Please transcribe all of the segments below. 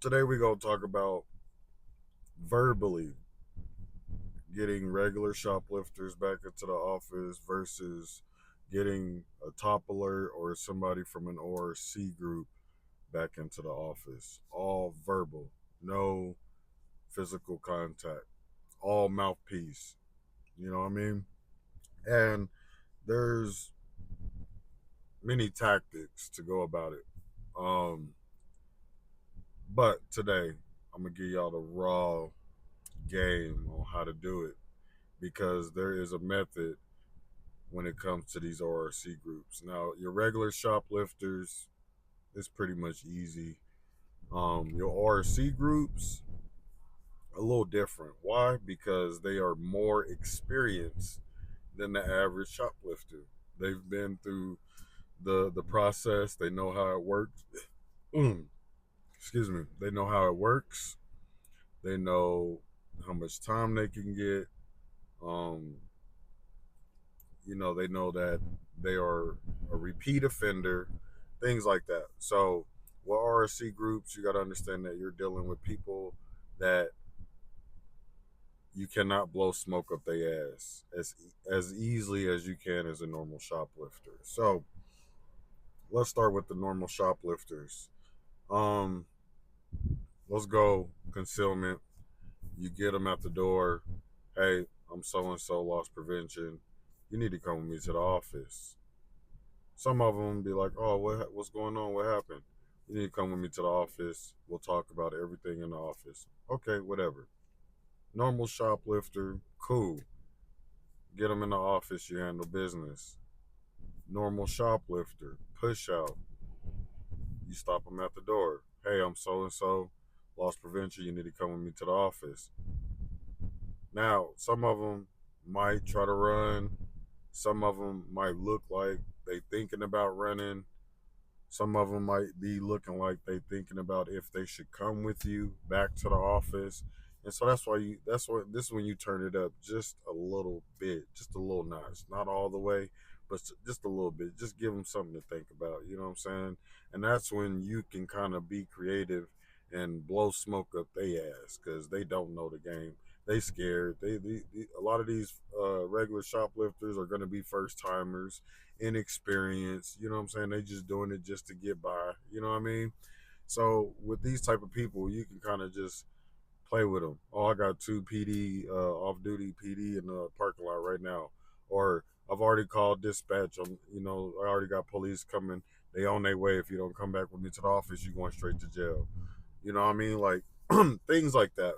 Today we're gonna talk about verbally getting regular shoplifters back into the office versus getting a top alert or somebody from an ORC group back into the office. All verbal, no physical contact, all mouthpiece. You know what I mean? And there's many tactics to go about it. Um, but today I'm gonna give y'all the raw game on how to do it because there is a method when it comes to these ORC groups. Now, your regular shoplifters, it's pretty much easy. Your ORC groups, a little different. Why? Because they are more experienced than the average shoplifter. They've been through the process. They know how it works. Excuse me. They know how it works. They know how much time they can get. Um, they know that they are a repeat offender, things like that. So, with RSC groups, you got to understand that you're dealing with people that you cannot blow smoke up their ass as easily as you can as a normal shoplifter. So, let's start with the normal shoplifters. Um, let's go concealment. You get them at the door. Hey, I'm so and so loss prevention. You need to come with me to the office. Some of them be like, "Oh, what's going on? What happened? You need to come with me to the office. We'll talk about everything in the office." Okay, whatever. Normal shoplifter, cool. Get them in the office. You handle business. Normal shoplifter, push out. You stop them at the door. Hey, I'm so and so, loss prevention. You need to come with me to the office. Now, some of them might try to run. Some of them might look like they thinking about running. Some of them might be looking like they thinking about if they should come with you back to the office. And so that's what this is when you turn it up just a little bit, just a little notch, not all the way, but just a little bit. Just give them something to think about, you know what I'm saying? And that's when you can kind of be creative and blow smoke up their ass because they don't know the game. They scared. A lot of these regular shoplifters are going to be first timers, inexperienced. You know what I'm saying? They just doing it just to get by. You know what I mean? So with these type of people, you can kind of just play with them. Oh, I got two PD off duty PD in the parking lot right now, or I've already called dispatch. I already got police coming. They on their way. If you don't come back with me to the office, you going straight to jail. You know what I mean? Like things like that.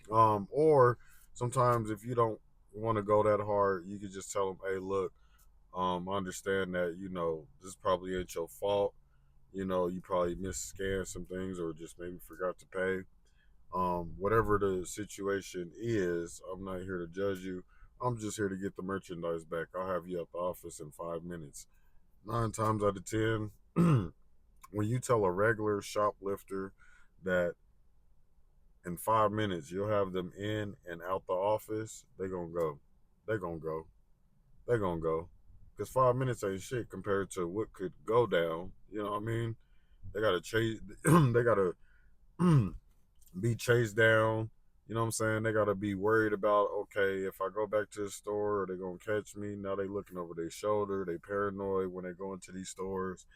Or sometimes if you don't want to go that hard, you could just tell them, "Hey, look, I understand that this probably ain't your fault. You probably misscanned some things or just maybe forgot to pay. Whatever the situation is, I'm not here to judge you. I'm just here to get the merchandise back. I'll have you at the office in 5 minutes." 9 times out of 10, when you tell a regular shoplifter that in 5 minutes you'll have them in and out the office, they gonna go. They gonna go. They gonna go. Because 5 minutes ain't shit compared to what could go down. You know what I mean? They gotta chase. They gotta be chased down. You know what I'm saying? They gotta be worried about, okay, if I go back to the store, are they gonna catch me? Now they looking over their shoulder. They paranoid when they go into these stores.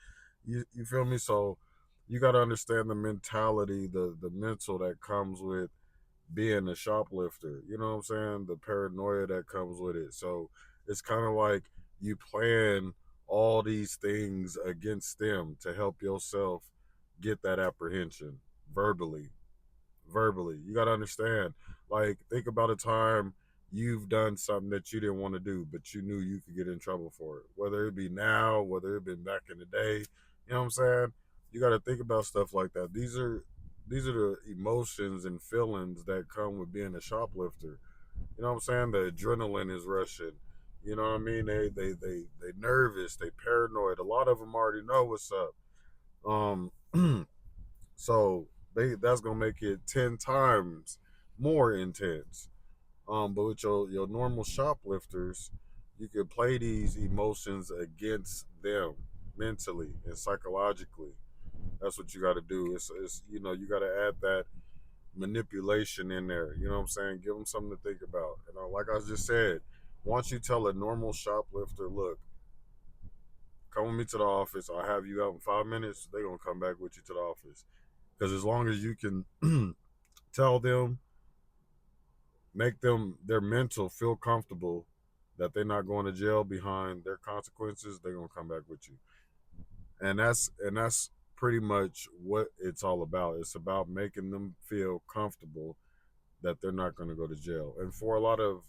You feel me? So you gotta understand the mentality, the mental that comes with being a shoplifter. You know what I'm saying? The paranoia that comes with it. So it's kind of like you plan all these things against them to help yourself get that apprehension verbally. Verbally. You got to understand. Like, think about a time you've done something that you didn't want to do, but you knew you could get in trouble for it. Whether it be now, whether it been back in the day. You know what I'm saying? You got to think about stuff like that. These are the emotions and feelings that come with being a shoplifter. You know what I'm saying? The adrenaline is rushing. You know what I mean? They nervous. They paranoid. A lot of them already know what's up. Um, so that's gonna make it 10 times more intense. But with your normal shoplifters, you can play these emotions against them mentally and psychologically. That's what you got to do. It's you got to add that manipulation in there. You know what I'm saying? Give them something to think about. Like I just said, once you tell a normal shoplifter, look, come with me to the office. I'll have you out in 5 minutes. They're gonna come back with you to the office. Because as long as you can tell them, make them their mental feel comfortable that they're not going to jail behind their consequences, they're gonna come back with you. And that's pretty much what it's all about. It's about making them feel comfortable that they're not going to go to jail. And for a lot of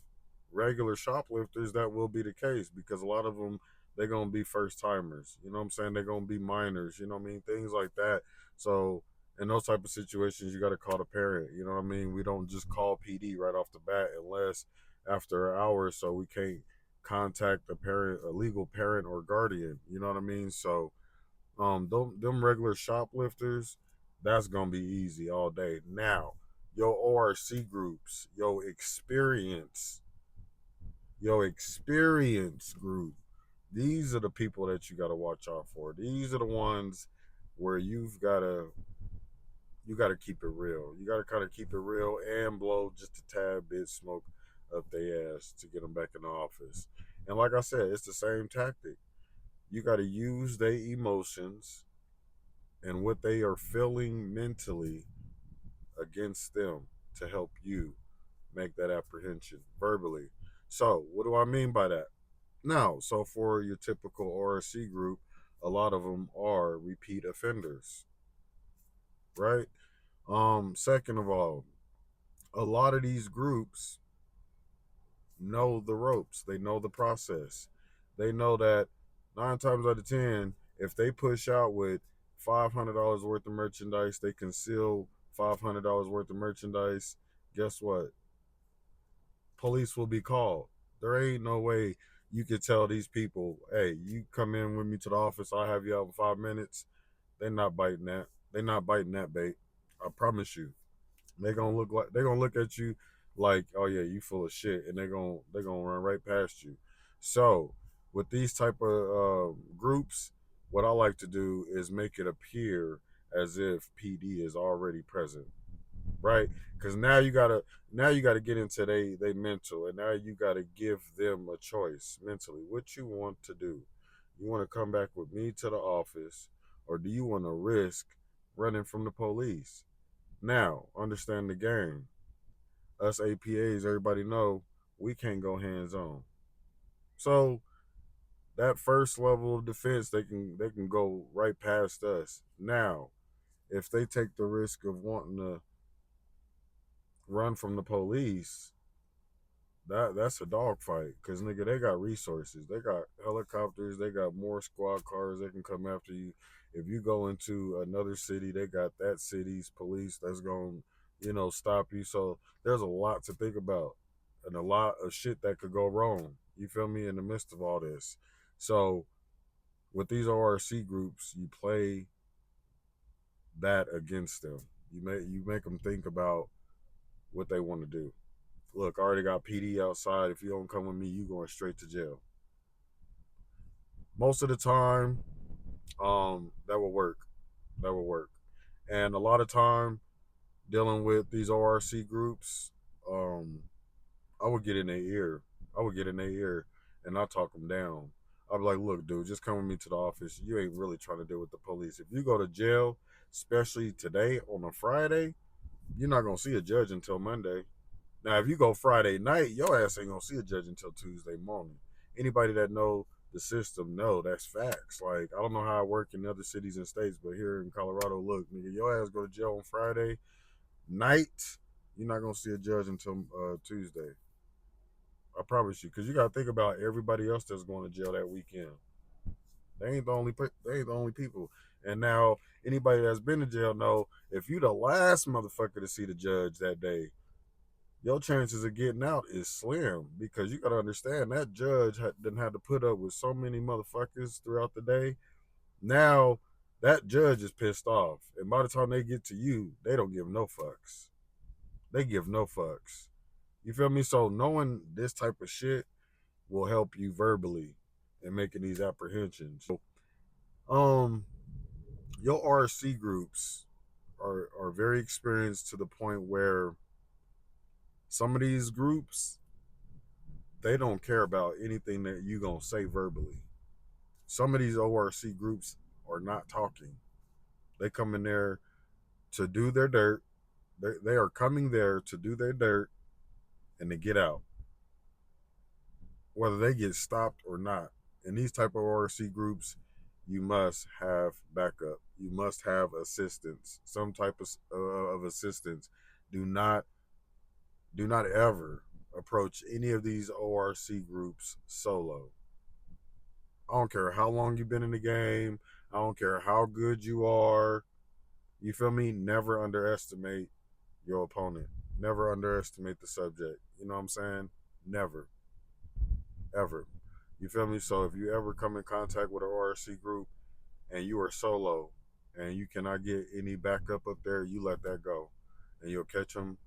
regular shoplifters, that will be the case because a lot of them, they're going to be first timers. You know what I'm saying? They're going to be minors. You know what I mean? Things like that. So in those type of situations, you got to call the parent. You know what I mean? We don't just call PD right off the bat unless after an hour or so we can't contact a parent, a legal parent or guardian. You know what I mean? So them regular shoplifters, that's gonna be easy all day. Now, your ORC groups, your experience group, these are the people that you gotta watch out for. These are the ones where you gotta keep it real. You gotta kind of keep it real and blow just a tad bit smoke up their ass to get them back in the office. And like I said, it's the same tactic. You gotta use their emotions and what they are feeling mentally against them to help you make that apprehension verbally. So, what do I mean by that? Now, so for your typical RSC group, a lot of them are repeat offenders, right? Second of all, a lot of these groups know the ropes. They know the process. They know that 9 times out of 10, if they push out with $500 worth of merchandise, they conceal $500 worth of merchandise. Guess what? Police will be called. There ain't no way you could tell these people, "Hey, you come in with me to the office. I'll have you out in 5 minutes." They're not biting that. They're not biting that bait. I promise you. They're gonna look at you like, oh yeah, you full of shit, and they're gonna run right past you. So with these type of groups, what I like to do is make it appear as if PD is already present, right? Because now you gotta get into they mental, and now you gotta give them a choice mentally. What you want to do? You want to come back with me to the office, or do you want to risk running from the police? Now, understand the game. Us APAs, everybody know we can't go hands on. So that first level of defense, they can go right past us. Now, if they take the risk of wanting to run from the police, that's a dogfight. Cause nigga, they got resources. They got helicopters. They got more squad cars that can come after you. If you go into another city, they got that city's police that's going, stop you. So there's a lot to think about, and a lot of shit that could go wrong. You feel me? In the midst of all this, so with these ORC groups, you play that against them. You make them think about what they want to do. Look, I already got PD outside. If you don't come with me, you going straight to jail. Most of the time, that will work. That will work. And a lot of time dealing with these ORC groups, um, I would get in their ear. I would get in their ear and I talk them down. I'd be like, look, dude, just come with me to the office. You ain't really trying to deal with the police. If you go to jail, especially today on a Friday, you're not gonna see a judge until Monday. Now, if you go Friday night, your ass ain't gonna see a judge until Tuesday morning. Anybody that know the system know that's facts. Like, I don't know how it work in other cities and states, but here in Colorado, look, nigga, your ass go to jail on Friday night. You're not gonna see a judge until Tuesday. I promise you, because you gotta think about everybody else that's going to jail that weekend. They ain't the only people. And now anybody that's been to jail know if you the last motherfucker to see the judge that day, your chances of getting out is slim because you gotta understand that judge didn't have to put up with so many motherfuckers throughout the day. Now that judge is pissed off, and by the time they get to you, they don't give no fucks. They give no fucks. You feel me? So knowing this type of shit will help you verbally in making these apprehensions. So, um, your RC groups are very experienced to the point where some of these groups, they don't care about anything that you gonna say verbally. Some of these ORC groups are not talking. They come in there to do their dirt. They are coming there to do their dirt and to get out, whether they get stopped or not. In these type of ORC groups, you must have backup. You must have assistance, some type of assistance. Do not do not ever approach any of these ORC groups solo. I don't care how long you've been in the game. I don't care how good you are. You feel me? Never underestimate your opponent. Never underestimate the subject. You know what I'm saying? Never. Ever. You feel me? So if you ever come in contact with an ORC group and you are solo and you cannot get any backup up there, you let that go. And you'll catch them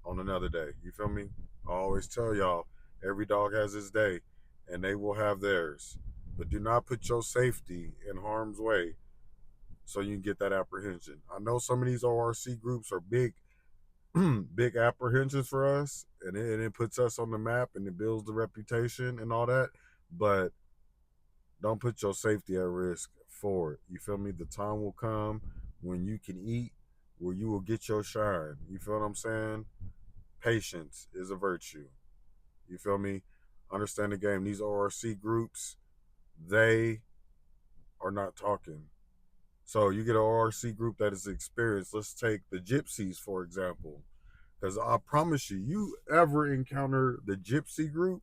on another day. You feel me? I always tell y'all, every dog has his day and they will have theirs. But do not put your safety in harm's way so you can get that apprehension. I know some of these ORC groups are big, big apprehensions for us, and it puts us on the map and it builds the reputation and all that. But don't put your safety at risk for it. You feel me? The time will come when you can eat, where you will get your shine. You feel what I'm saying? Patience is a virtue. You feel me? Understand the game. These ORC groups, they are not talking. So you get an ORC group that is experienced. Let's take the Gypsies, for example. Because I promise you, you ever encounter the Gypsy group,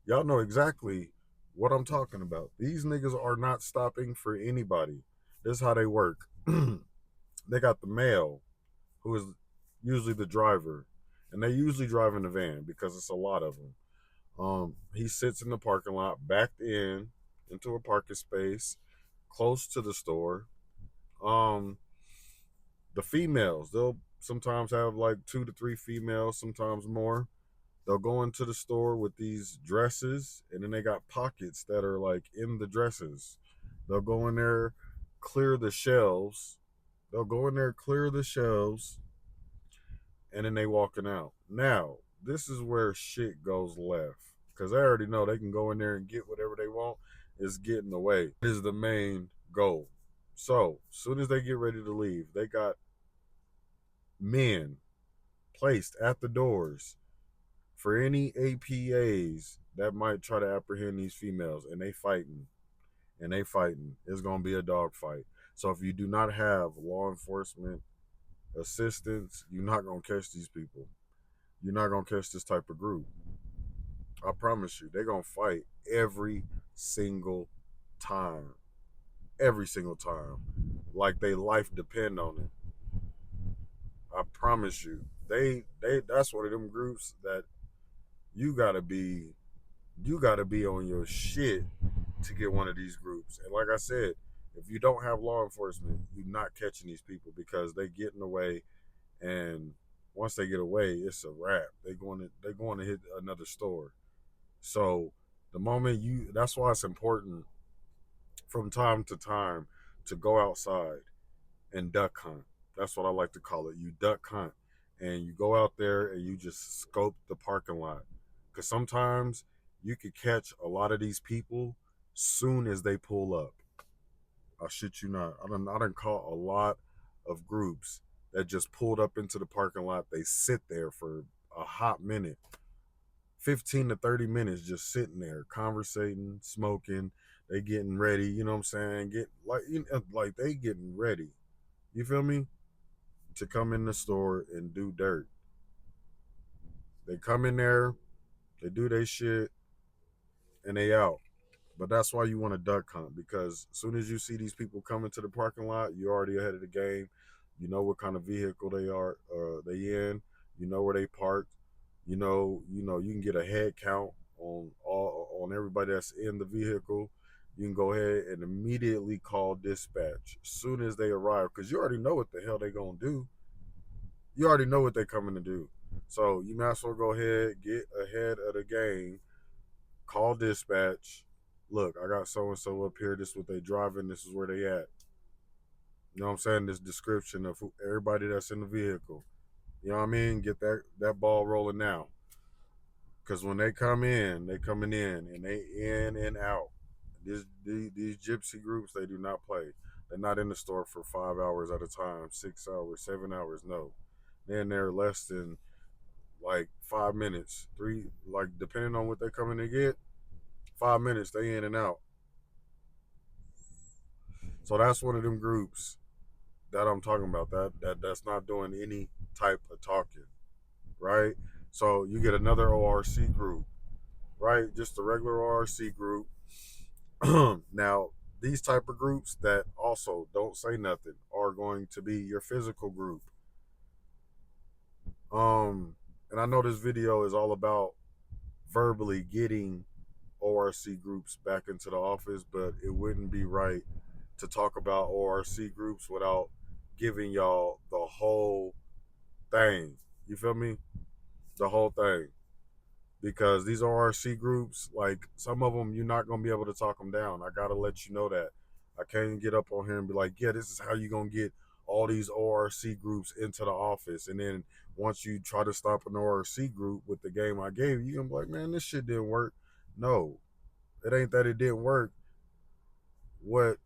y'all know exactly what I'm talking about. These niggas are not stopping for anybody. This is how they work. They got the male, who is usually the driver, and they usually drive in the van because it's a lot of them. He sits in the parking lot, backed in into a parking space, close to the store. Um, the females, they'll sometimes have like 2 to 3 females, sometimes more. They'll go into the store with these dresses, and then they got pockets that are like in the dresses. They'll go in there, clear the shelves. They'll go in there, clear the shelves, and then they walking out. Now, this is where shit goes left. Because I already know they can go in there and get whatever they want. It's getting away. This is the main goal. So, as soon as they get ready to leave, they got men placed at the doors for any APAs that might try to apprehend these females, and they fighting. And they fighting. It's going to be a dog fight. So if you do not have law enforcement assistance, you're not going to catch these people. You're not going to catch this type of group. I promise you, they're going to fight every single time. Every single time. Like they life depend on it. I promise you. That's one of them groups that you gotta be on your shit to get one of these groups. And like I said, if you don't have law enforcement, you're not catching these people because they get in the way, and once they get away, it's a wrap. They're going to hit another store. So the moment that's why it's important from time to time to go outside and duck hunt. That's what I like to call it. You duck hunt, and you go out there and you just scope the parking lot. Because sometimes you could catch a lot of these people soon as they pull up. I shit you not. I done caught a lot of groups that just pulled up into the parking lot. They sit there for a hot minute, 15 to 30 minutes, just sitting there, conversating, smoking. They getting ready. You know what I'm saying? Like they getting ready. You feel me? To come in the store and do dirt. They come in there, they do their shit, and they out. But that's why you want to duck hunt, because as soon as you see these people coming to the parking lot, you're already ahead of the game. You know what kind of vehicle they in. You know where they parked. You can get a head count on everybody that's in the vehicle. You can go ahead and immediately call dispatch as soon as they arrive, because you already know what the hell they gonna do. You already know what they're coming to do. So you might as well go ahead, get ahead of the game, call dispatch. Look, I got so and so up here. This is what they driving. This is where they at. You know what I'm saying? This description of everybody that's in the vehicle. You know what I mean? Get that ball rolling now. Because when they come in, they coming in and they in and out. These gypsy groups, they do not play. They're not in the store for 5 hours at a time, 6 hours, 7 hours. No, they're in there less than like 5 minutes. Three, like depending on what they're coming to get, 5 minutes they in and out. So that's one of them groups that I'm talking about. That's not doing any type of talking, right? So you get another ORC group, right? Just a regular ORC group. Now, these type of groups that also don't say nothing are going to be your physical group. Um, and I know this video is all about verbally getting ORC groups back into the office, but it wouldn't be right to talk about ORC groups without giving y'all the whole thing. You feel me? The whole thing. Because these ORC groups, like some of them, you're not gonna be able to talk them down. I gotta let you know that. I can't get up on here and be like, yeah, this is how you gonna get all these ORC groups into the office. And then once you try to stop an ORC group with the game I gave you, you're gonna be like, man, this shit didn't work. No, it ain't that it didn't work. What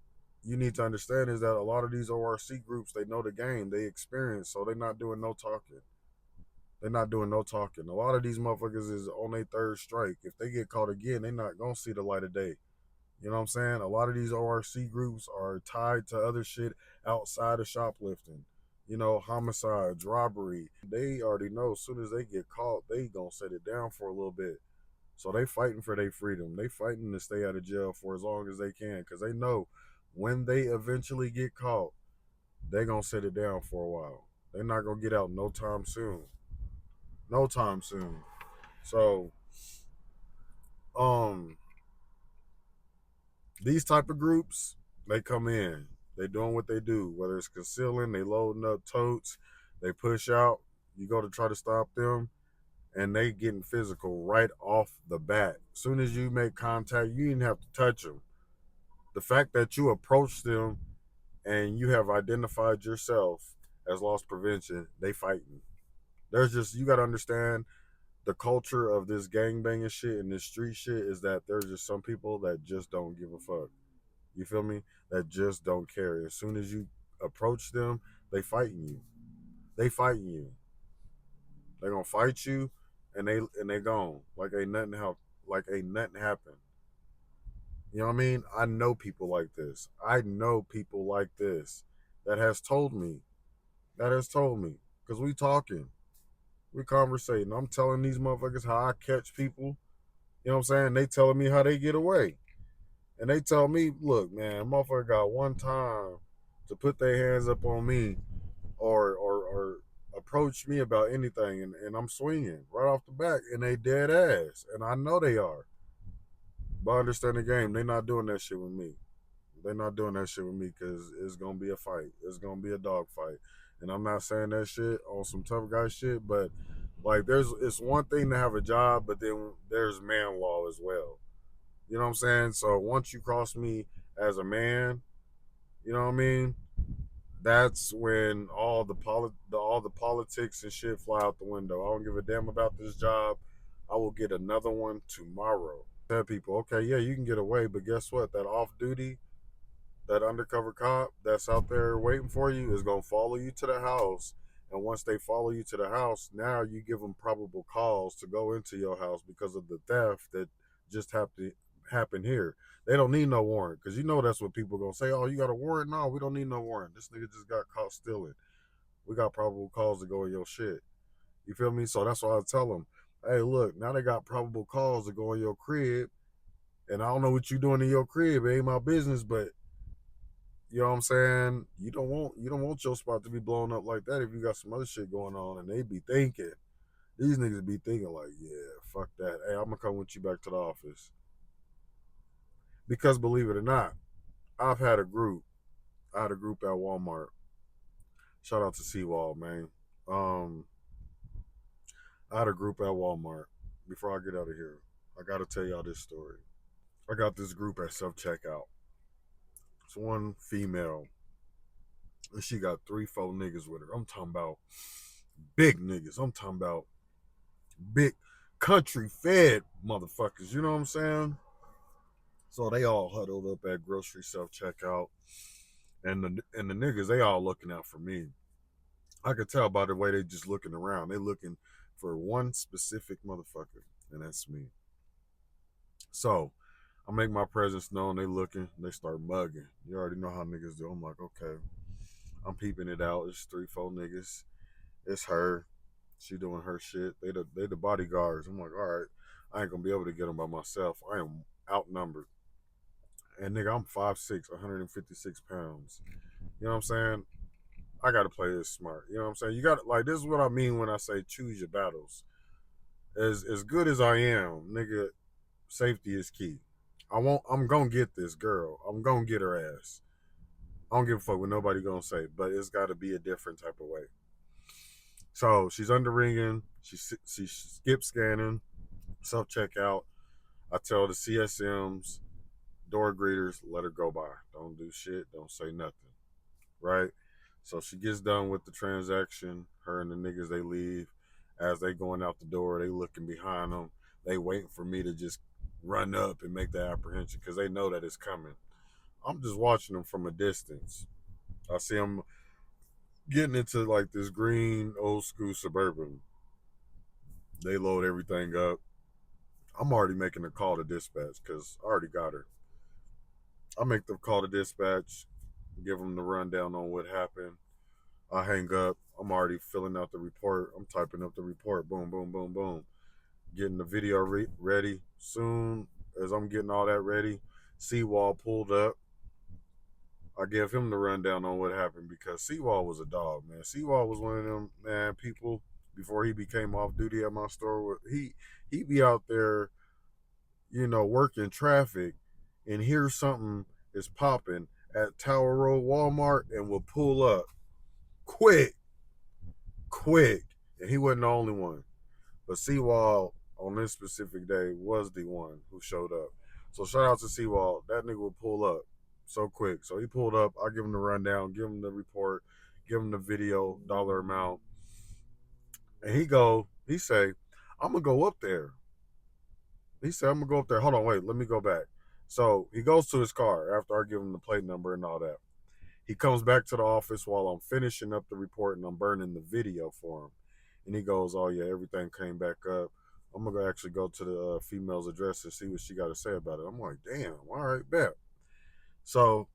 you need to understand is that a lot of these ORC groups, they know the game, they experience, so they're not doing no talking. They're not doing no talking. A lot of these motherfuckers is on their third strike. If they get caught again, they're not gonna see the light of day. You know what I'm saying? A lot of these ORC groups are tied to other shit outside of shoplifting. You know, homicides, robbery. They already know as soon as they get caught, they gonna set it down for a little bit. So they fighting for their freedom. They fighting to stay out of jail for as long as they can because they know when they eventually get caught, they gonna set it down for a while. They're not gonna get out no time soon. No time soon. So, um, these type of groups, they come in, they doing what they do, whether it's concealing, they loading up totes, they push out, you go to try to stop them, and they getting physical right off the bat. As soon as you make contact, you didn't have to touch them. The fact that you approach them and you have identified yourself as loss prevention, they fighting. There's just, you got to understand the culture of this gang banging shit and this street shit is that there's just some people that just don't give a fuck. You feel me? That just don't care. As soon as you approach them, they fighting you. They fighting you. They gonna fight you, and they gone like ain't nothing help. Like ain't nothing happened. You know what I mean? I know people like this. I know people like this that has told me. That has told me because we talking, we conversating. I'm telling these motherfuckers how I catch people. You know what I'm saying? They telling me how they get away. And they tell me, look, man, motherfucker got one time to put their hands up on me or approach me about anything, and I'm swinging right off the back, and they dead ass, and I know they are. But I understand the game. They not doing that shit with me. They're not doing that shit with me because it's gonna be a fight. It's gonna be a dog fight, and I'm not saying that shit on some tough guy shit, but like it's one thing to have a job, but then there's man law as well. You know what I'm saying? So once you cross me as a man, you know what I mean? That's when all the politics and shit fly out the window. I don't give a damn about this job. I will get another one tomorrow. Tell people, okay, yeah, you can get away, but guess what? That off duty, that undercover cop that's out there waiting for you is gonna follow you to the house. And once they follow you to the house, now you give them probable cause to go into your house because of the theft that just happened here. They don't need no warrant because you know that's what people are gonna say. Oh, you got a warrant? No, we don't need no warrant. This nigga just got caught stealing. We got probable cause to go in your shit. You feel me? So that's why I tell them, hey, look, now they got probable cause to go in your crib, and I don't know what you doing in your crib. It ain't my business, but you know what I'm saying? You don't want your spot to be blown up like that if you got some other shit going on, and they be thinking, these niggas be thinking like, yeah, fuck that. Hey, I'm gonna come with you back to the office. Because believe it or not, I've had a group. I had a group at Walmart. Shout out to Seawall, man. Um, I had a group at Walmart. Before I get out of here, I gotta tell y'all this story. I got this group at self checkout. It's one female. And she got 3, 4 niggas with her. I'm talking about big niggas. I'm talking about big country fed motherfuckers. You know what I'm saying? So they all huddled up at grocery self checkout, and the niggas they all looking out for me. I could tell by the way they just looking around. They looking for one specific motherfucker, and that's me. So I make my presence known. They looking. They start mugging. You already know how niggas do. I'm like, okay. I'm peeping it out. It's 3, 4 niggas. It's her. She doing her shit. They the bodyguards. I'm like, all right. I ain't gonna be able to get them by myself. I am outnumbered. And nigga, I'm 5'6", 156 pounds. You know what I'm saying? I gotta play this smart. You know what I'm saying? You gotta like this is what I mean when I say choose your battles. As good as I am, nigga, safety is key. I'm gonna get this girl. I'm gonna get her ass. I don't give a fuck what nobody gonna say, but it's gotta be a different type of way. So she's under ringing, she skip scanning, self checkout. I tell the CSMs, door greeters, let her go by. Don't do shit, don't say nothing. Right? So she gets done with the transaction. Her and the niggas they leave. As they going out the door, they looking behind them. They waiting for me to just run up and make the apprehension because they know that it's coming. I'm just watching them from a distance. I see them getting into like this green old school suburban. They load everything up. I'm already making a call to dispatch because I already got her. I make the call to dispatch, give them the rundown on what happened. I hang up. I'm already filling out the report. I'm typing up the report. Boom, boom, boom, boom. Getting the video ready. Soon as I'm getting all that ready, Seawall pulled up. I give him the rundown on what happened because Seawall was a dog, man. Seawall was one of them man people before he became off duty at my store. He be out there, working traffic, and hear something is popping at Tower Road Walmart and will pull up quick, quick. And he wasn't the only one. But Seawall on this specific day was the one who showed up. So shout out to Seawall. That nigga would pull up so quick. So he pulled up. I give him the rundown, give him the report, give him the video, dollar amount. And he say, I'm gonna go up there. He said, I'm gonna go up there. Hold on, wait, let me go back. So he goes to his car after I give him the plate number and all that. He comes back to the office while I'm finishing up the report and I'm burning the video for him. And he goes, oh yeah, everything came back up. I'm gonna actually go to the female's address and see what she got to say about it. I'm like, damn, all right, bet. So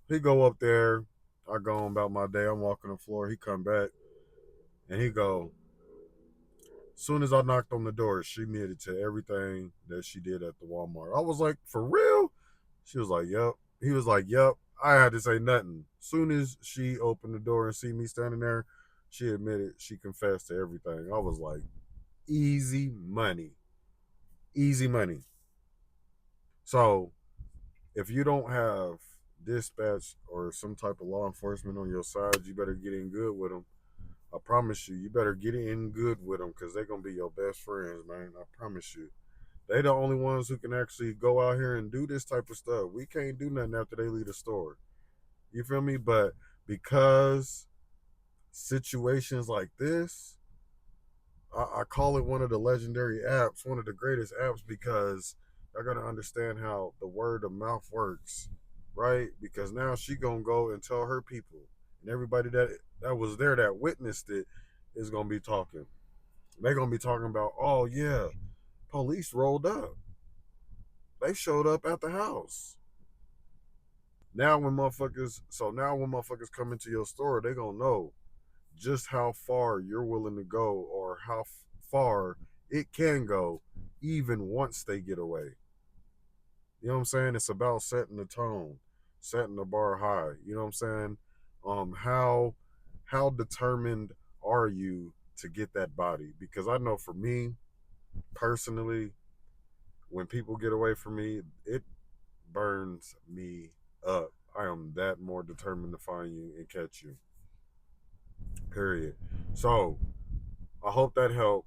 he go up there. I go on about my day. I'm walking the floor. He come back and he go, soon as I knocked on the door, she admitted to everything that she did at the Walmart. I was like, for real? She was like, yep. He was like, yep. I had to say nothing. Soon as she opened the door and see me standing there, she admitted she confessed to everything. I was like, easy money. Easy money. So if you don't have dispatch or some type of law enforcement on your side, you better get in good with them. I promise you, you better get in good with them because they're going to be your best friends, man. I promise you. They the only ones who can actually go out here and do this type of stuff. We can't do nothing after they leave the store. You feel me? But because situations like this, I call it one of the legendary apps, one of the greatest apps because I gotta understand how the word of mouth works, right? Because now she gonna go and tell her people, and everybody that was there that witnessed it is gonna be talking. They're gonna be talking about, oh yeah, police rolled up. They showed up at the house. Now when motherfuckers come into your store, they gonna know just how far you're willing to go or how far it can go even once they get away. You know what I'm saying? It's about setting the tone, setting the bar high. You know what I'm saying? How determined are you to get that body? Because I know for me personally, when people get away from me, it burns me up. I am that more determined to find you and catch you. Period. So I hope that helped.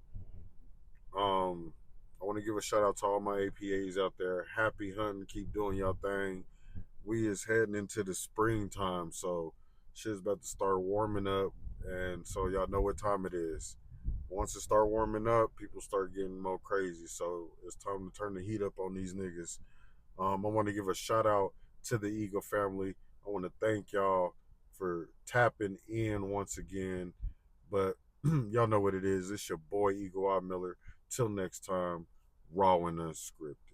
I want to give a shout out to all my APAs out there. Happy hunting, keep doing y'all thing. We is heading into the springtime, so Shit's about to start warming up, and so y'all know what time it is. Once it start warming up, people start getting more crazy. So it's time to turn the heat up on these niggas. I want to give a shout out to the Eagle family. I want to thank y'all for tapping in once again. But y'all know what it is. It's your boy Eagle Eye Miller. Till next time, raw and unscripted.